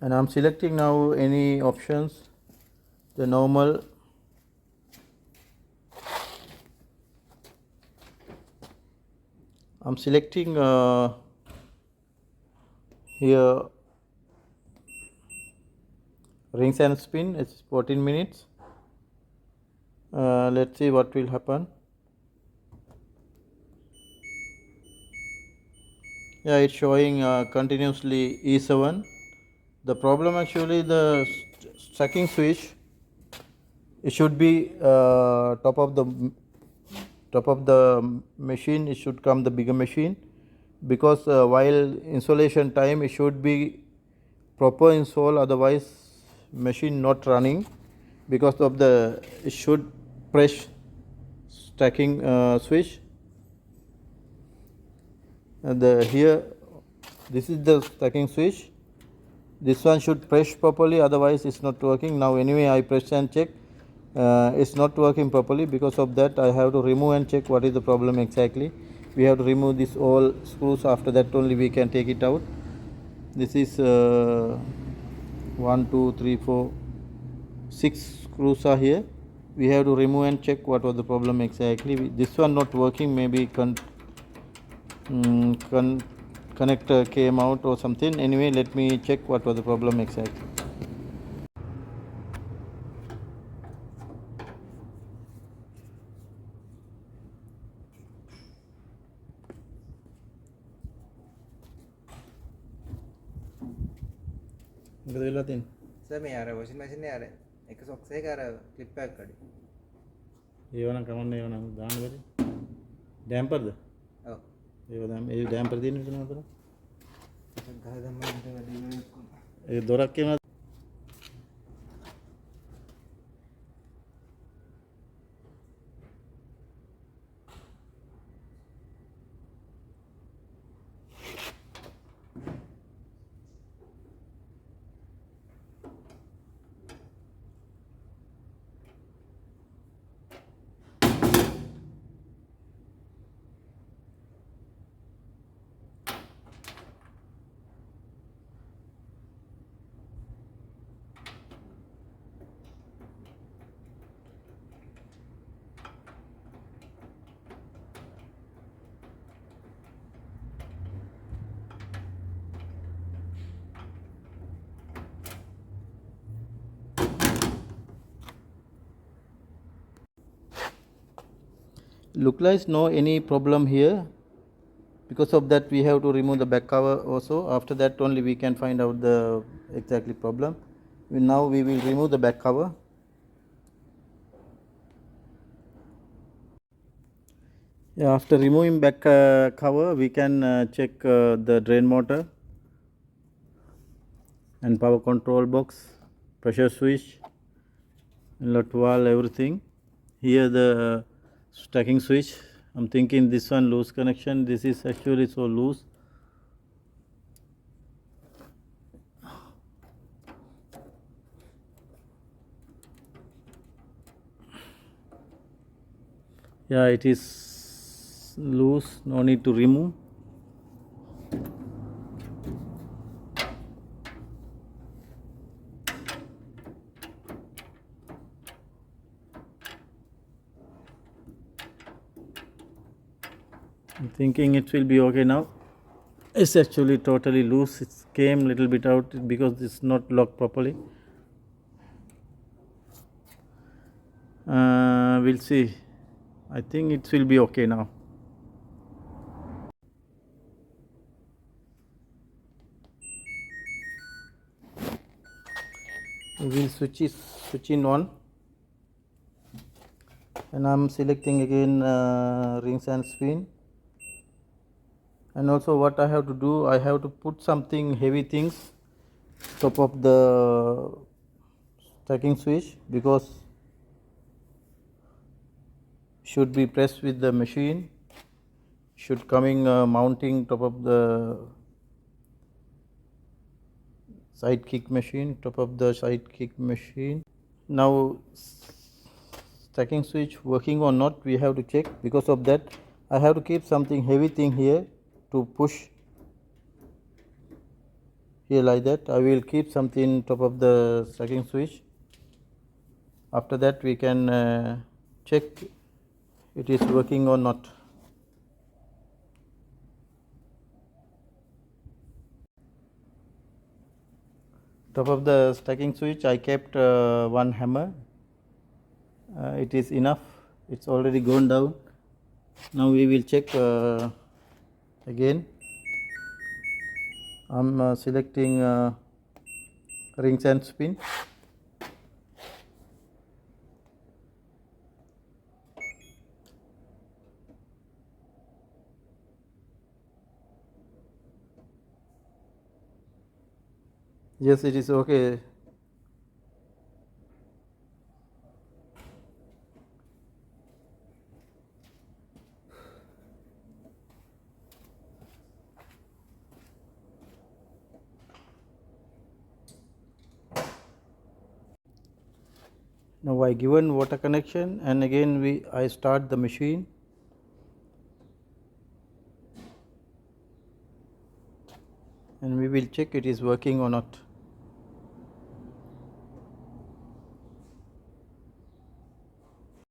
and I'm selecting now any options, the normal, I'm selecting here rings and spin. It's 14 minutes. Let's see what will happen. Yeah, it's showing continuously E7. The problem actually the stacking switch, it should be top of the machine. It should come the bigger machine, because while installation time it should be proper install, otherwise machine not running, because of the it should press stacking switch. And here this is the stacking switch. This one should press properly, otherwise it's not working. Now anyway I press and check, it's not working properly. Because of that I have to remove and check what is the problem exactly. We have to remove this all screws, after that only we can take it out. This is 1 2 3 4 6 screws are here. We have to remove and check what was the problem exactly. This one not working, maybe connector came out or something. Anyway, let me check what was the problem exactly. Sir මේ අර washing machine එකේ අර එක socks එක අර clip එකක් කඩේ. ඒවනම් කමන්නේ, ඒවනම් දාන්න බැරි. ඩැම්පර්ද? ඔව්. ඒ ඩැම්පර් දින්න විතරම අතන. ගහ දැම්මම හිට වැඩි වෙනවා. ඒ දොරක් කියනවා. Look like no any problem here. Because of that we have to remove the back cover also. After that only we can find out the exactly problem. Now we will remove the back cover. Yeah, after removing back cover, we can check the drain motor and power control box, pressure switch, inlet valve, everything. Here the stacking switch, I'm thinking this one loose connection. This is actually so loose. Yeah, it is loose, no need to remove. I'm thinking it will be okay now. It's actually totally loose. It came little bit out because it's not locked properly. We'll see. I think it will be okay now. We'll switch in on, and I'm selecting again rings and spin. And also what I have to do, I have to put something heavy things top of the stacking switch, because should be pressed with the machine, should coming mounting top of the sidekick machine, top of the sidekick machine. Now stacking switch working or not, we have to check. Because of that I have to keep something heavy thing here to push here like that. I will keep something top of the stacking switch. After that we can check it is working or not. Top of the stacking switch I kept one hammer. It is enough, it's already gone down. Now we will check again. I'm selecting rings and spin. Yes, it is okay. Now I given water connection, and again I start the machine. And we will check it is working or not.